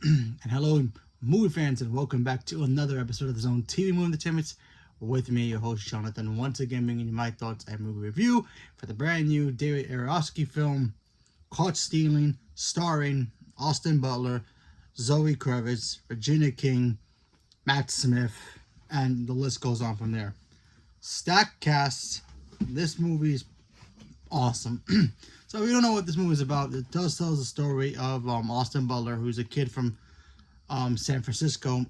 And hello, movie fans, and welcome back to another episode of the Zone TV Movie Entertainment with me, your host Jonathan, once again bringing you my thoughts and movie review for the brand new David Aronofsky film, Caught Stealing, starring Austin Butler, Zoe Kravitz, Regina King, Matt Smith, and the list goes on from there. Stacked cast. This movie's awesome. So if you don't know what this movie is about, it does tell the story of Austin Butler, who's a kid from San Francisco,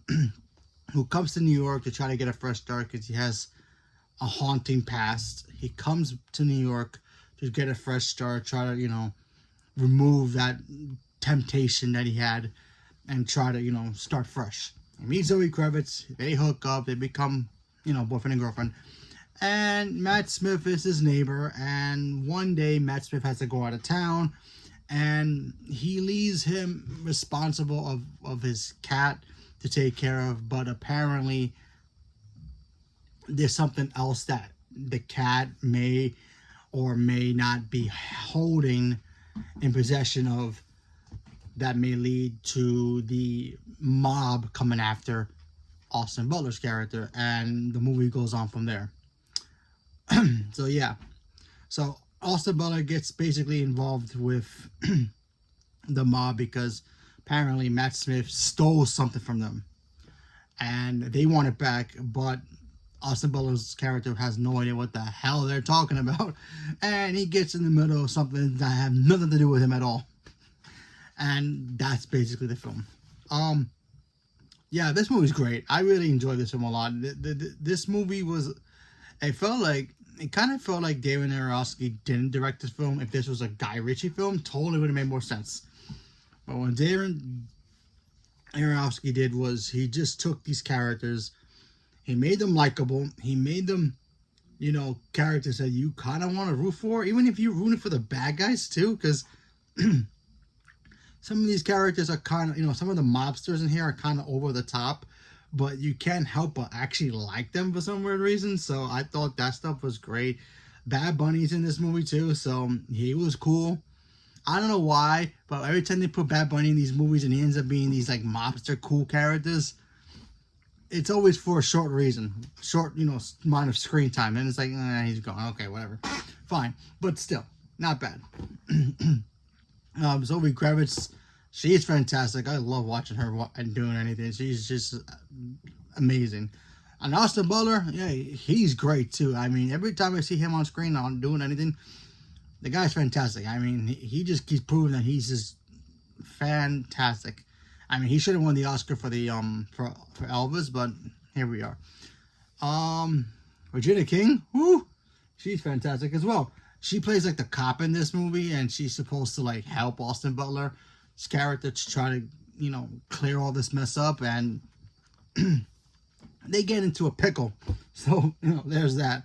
who comes to New York to try to get a fresh start because he has a haunting past. He comes to New York to get a fresh start, try to remove that temptation that he had, and try to start fresh. He meets Zoe Kravitz. They hook up. They become boyfriend and girlfriend. And Matt Smith is his neighbor, and one day Matt Smith has to go out of town, and he leaves him responsible of his cat to take care of, but apparently there's something else that the cat may or may not be holding in possession of that may lead to the mob coming after Austin Butler's character, and the movie goes on from there. So Austin Butler gets basically involved with the mob because apparently Matt Smith stole something from them, and they want it back, but Austin Butler's character has no idea what the hell they're talking about, and he gets in the middle of something that have nothing to do with him at all, and that's basically the film. This movie's great. I really enjoyed this film a lot. This movie was, it kind of felt like Darren Aronofsky didn't direct this film. If this was a Guy Ritchie film, totally would have made more sense. But what Darren Aronofsky did was he just took these characters, he made them likable, he made them, characters that you kind of want to root for, even if you're rooting for the bad guys too, because some of these characters are kind of, some of the mobsters in here are kind of over the top, but you can't help but actually like them for some weird reason. So I thought that stuff was great. Bad Bunny's in this movie too, so he was cool. I don't know why, but every time they put Bad Bunny in these movies and he ends up being these like mobster cool characters, it's always for a short reason, short amount of screen time, and it's like he's gone. Okay, whatever, fine, but still not bad. Zoe Kravitz, she's fantastic. I love watching her and doing anything. She's just amazing. And Austin Butler, yeah, he's great too. I mean, every time I see him on screen on doing anything, the guy's fantastic. I mean, he just keeps proving that he's just fantastic. I mean, he should have won the Oscar for the for Elvis, but here we are. Regina King, whoo, she's fantastic as well. She plays like the cop in this movie, and she's supposed to like help Austin Butler's character to try to clear all this mess up, and they get into a pickle. So there's that.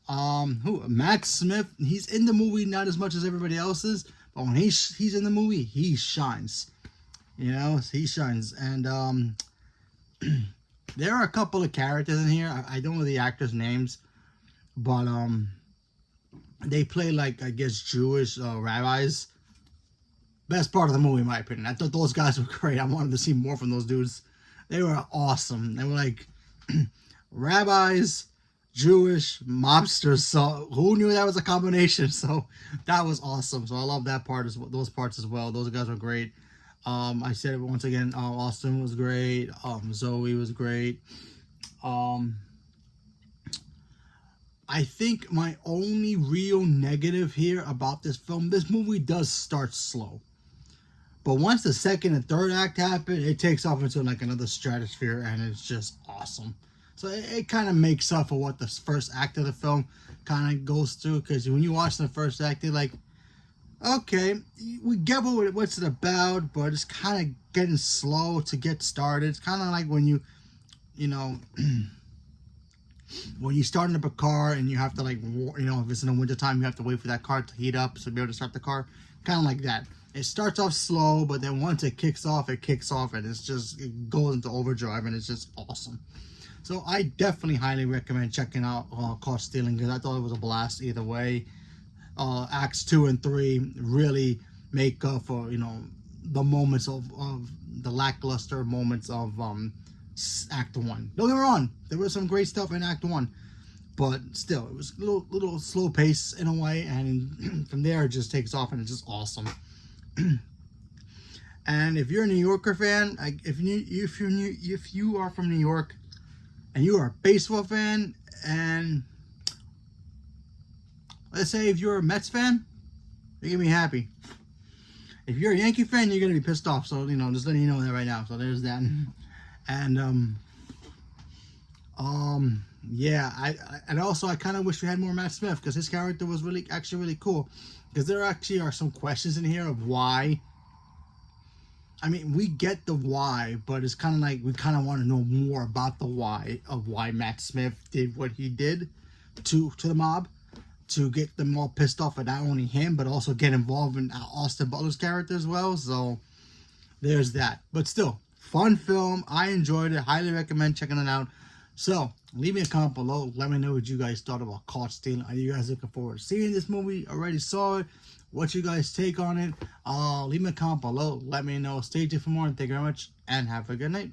Matt Smith, he's in the movie not as much as everybody else is, but when he's in the movie, he shines. He shines. And there are a couple of characters in here. I don't know the actors' names, but they play like, I guess, Jewish rabbis. Best part of the movie, in my opinion. I thought those guys were great. I wanted to see more from those dudes. They were awesome. They were like rabbis, Jewish, mobsters. So who knew that was a combination? So that was awesome. So I love that part, those parts as well. Those guys were great. I said it once again. Austin was great. Zoe was great. I think my only real negative here about this film, this movie does start slow. But once the second and third act happen, it takes off into like another stratosphere, and it's just awesome. So it kind of makes up for what the first act of the film kind of goes through. Because when you watch the first act, you're like, okay, we get what's it about, but it's kind of getting slow to get started. It's kind of like when when you start up a car and you have to if it's in the wintertime, you have to wait for that car to heat up to be able to start the car. Kind of like that. It starts off slow, but then once it kicks off, and it goes into overdrive, and it's just awesome. So I definitely highly recommend checking out Caught Stealing, because I thought it was a blast either way. Acts 2 and 3 really make up for the moments of the lackluster moments of Act 1. Don't get me wrong, there was some great stuff in Act 1, but still, it was a little slow pace in a way, and from there it just takes off and it's just awesome. And if you're a New Yorker fan, if you are from New York and you are a baseball fan, and let's say if you're a Mets fan, you're gonna be happy. If you're a Yankee fan, you're gonna be pissed off. So just letting you know that right now. So there's that. And yeah, and also I kind of wish we had more Matt Smith, because his character was actually really cool. Because there actually are some questions in here of why. I mean, we get the why, but it's kind of like we kind of want to know more about the why of why Matt Smith did what he did to the mob, to get them all pissed off at not only him, but also get involved in Austin Butler's character as well. So there's that. But still, fun film. I enjoyed it. Highly recommend checking it out. So leave me a comment below. Let me know what you guys thought about Caught Stealing. Are you guys looking forward to seeing this movie? Already saw it. What's you guys' take on it? Leave me a comment below. Let me know. Stay tuned for more. And thank you very much. And have a good night.